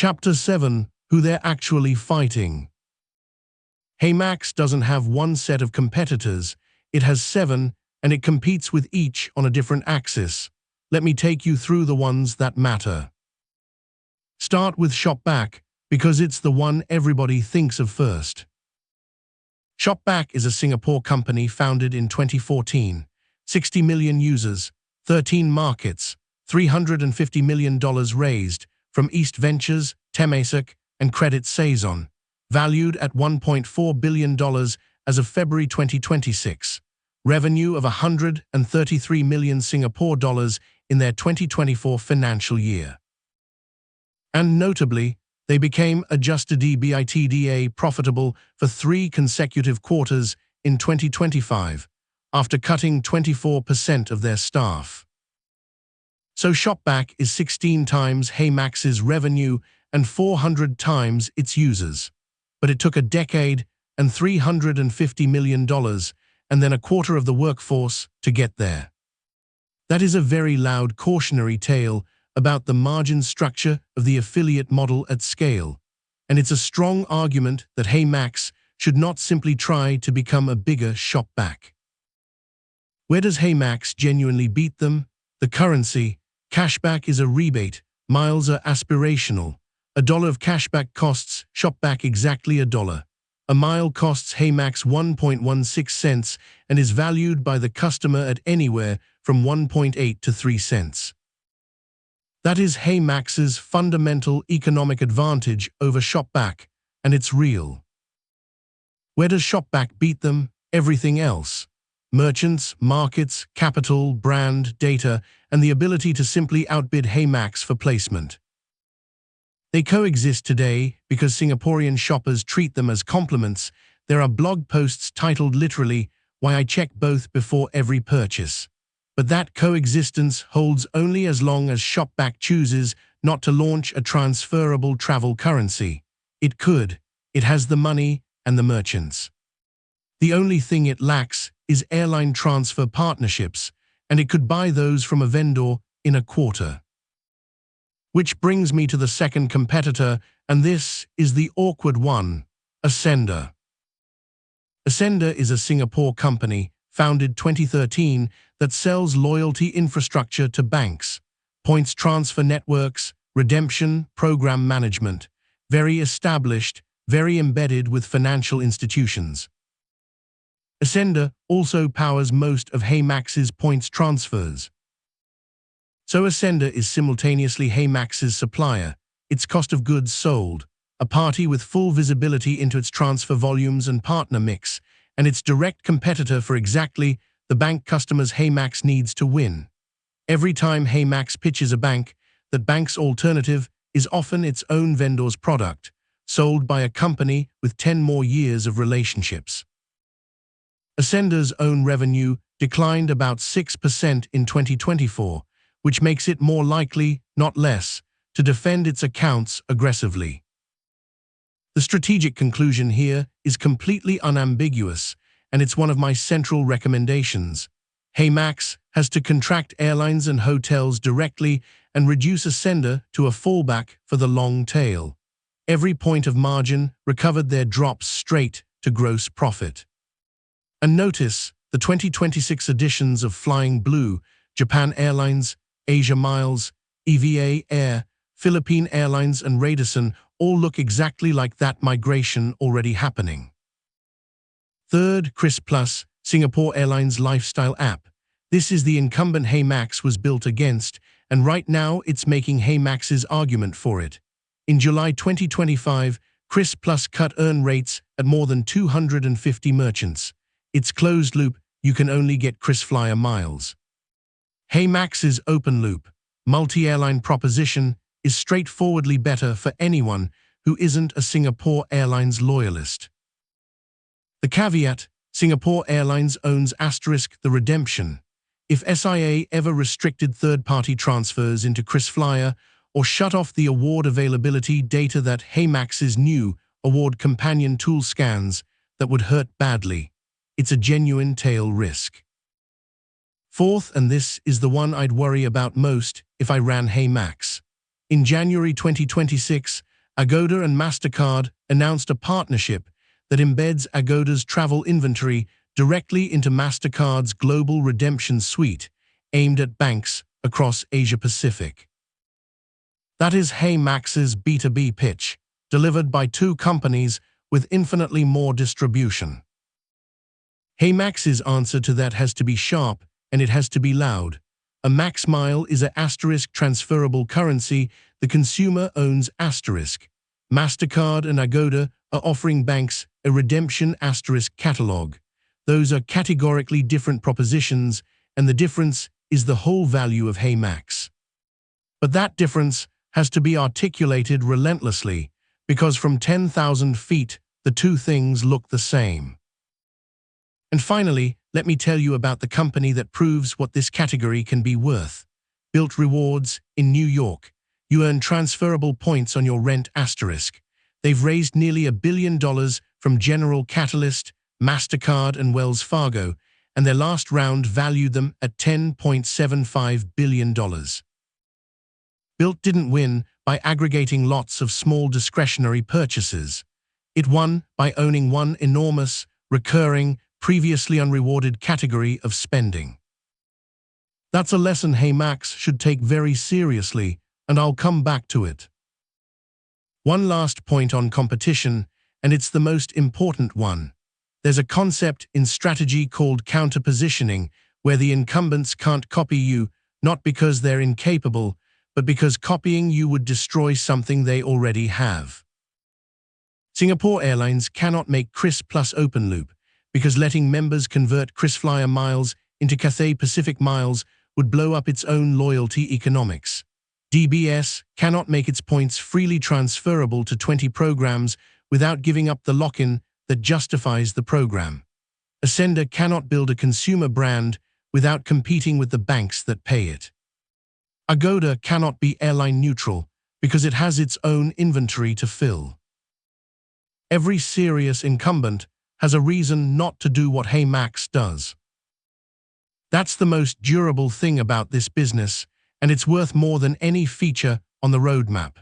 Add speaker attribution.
Speaker 1: Chapter 7: Who They're Actually Fighting. HeyMax doesn't have one set of competitors, it has 7, and it competes with each on a different axis. Let me take you through the ones that matter. Start with ShopBack, because it's the one everybody thinks of first. ShopBack is a Singapore company founded in 2014, 60 million users, 13 markets, $350 million raised from East Ventures, Temasek, and Credit Saison, valued at $1.4 billion as of February 2026, revenue of 133 million Singapore dollars in their 2024 financial year. And notably, they became adjusted EBITDA profitable for 3 consecutive quarters in 2025, after cutting 24% of their staff. So ShopBack is 16 times HeyMax's revenue and 400 times its users. But it took a decade and $350 million and then a quarter of the workforce to get there. That is a very loud cautionary tale about the margin structure of the affiliate model at scale, and it's a strong argument that HeyMax should not simply try to become a bigger ShopBack. Where does HeyMax genuinely beat them? The currency. Cashback is a rebate, miles are aspirational. $1 of cashback costs ShopBack exactly $1. A mile costs HeyMax 1.16 cents and is valued by the customer at anywhere from 1.8 to 3 cents. That is HeyMax's fundamental economic advantage over ShopBack, and it's real. Where does ShopBack beat them? Everything else. Merchants, markets, capital, brand, data, and the ability to simply outbid HeyMax for placement. They coexist today because Singaporean shoppers treat them as complements. There are blog posts titled literally, "Why I Check Both Before Every Purchase." But that coexistence holds only as long as ShopBack chooses not to launch a transferable travel currency. It could. It has the money and the merchants. The only thing it lacks is airline transfer partnerships, and it could buy those from a vendor in a quarter. Which brings me to the second competitor, and this is the awkward one: Ascender. Ascender is a Singapore company, founded 2013, that sells loyalty infrastructure to banks, points transfer networks, redemption, program management. Very established, very embedded with financial institutions. Ascender also powers most of HeyMax's points transfers. So Ascender is simultaneously HeyMax's supplier, its cost of goods sold, a party with full visibility into its transfer volumes and partner mix, and its direct competitor for exactly the bank customers HeyMax needs to win. Every time HeyMax pitches a bank, that bank's alternative is often its own vendor's product, sold by a company with 10 more years of relationships. Ascender's own revenue declined about 6% in 2024, which makes it more likely, not less, to defend its accounts aggressively. The strategic conclusion here is completely unambiguous, and it's one of my central recommendations. HeyMax has to contract airlines and hotels directly and reduce Ascender to a fallback for the long tail. Every point of margin recovered there drops straight to gross profit. And notice the 2026 editions of Flying Blue, Japan Airlines, Asia Miles, EVA Air, Philippine Airlines, and Radisson all look exactly like that migration already happening. Third, Chris Plus, Singapore Airlines lifestyle app. This is the incumbent HeyMax was built against, and right now it's making HeyMax's argument for it. In July 2025, Chris Plus cut earn rates at more than 250 merchants. It's closed loop, you can only get KrisFlyer miles. HeyMax's open loop, multi-airline proposition is straightforwardly better for anyone who isn't a Singapore Airlines loyalist. The caveat: Singapore Airlines owns * the redemption. If SIA ever restricted third-party transfers into KrisFlyer or shut off the award availability data that HeyMax's new award companion tool scans, that would hurt badly. It's a genuine tail risk. Fourth, and this is the one I'd worry about most if I ran HeyMax. In January 2026, Agoda and MasterCard announced a partnership that embeds Agoda's travel inventory directly into MasterCard's global redemption suite, aimed at banks across Asia-Pacific. That is HeyMax's B2B pitch, delivered by two companies with infinitely more distribution. HeyMax's answer to that has to be sharp, and it has to be loud. A Max Mile is a asterisk transferable currency the consumer owns asterisk. MasterCard and Agoda are offering banks a redemption asterisk catalog. Those are categorically different propositions, and the difference is the whole value of HeyMax. But that difference has to be articulated relentlessly, because from 10,000 feet, the two things look the same. And finally, let me tell you about the company that proves what this category can be worth. Built Rewards in New York. You earn transferable points on your rent asterisk. They've raised nearly $1 billion from General Catalyst, MasterCard, and Wells Fargo, and their last round valued them at $10.75 billion. Built didn't win by aggregating lots of small discretionary purchases. It won by owning one enormous, recurring, previously unrewarded category of spending. That's a lesson HeyMax should take very seriously, and I'll come back to it. One last point on competition, and it's the most important one. There's a concept in strategy called counterpositioning, where the incumbents can't copy you, not because they're incapable, but because copying you would destroy something they already have. Singapore Airlines cannot make KRIS Plus open loop, because letting members convert KrisFlyer miles into Cathay Pacific miles would blow up its own loyalty economics. DBS cannot make its points freely transferable to 20 programs without giving up the lock-in that justifies the program. Ascender cannot build a consumer brand without competing with the banks that pay it. Agoda cannot be airline neutral because it has its own inventory to fill. Every serious incumbent has a reason not to do what HeyMax does. That's the most durable thing about this business, and it's worth more than any feature on the roadmap.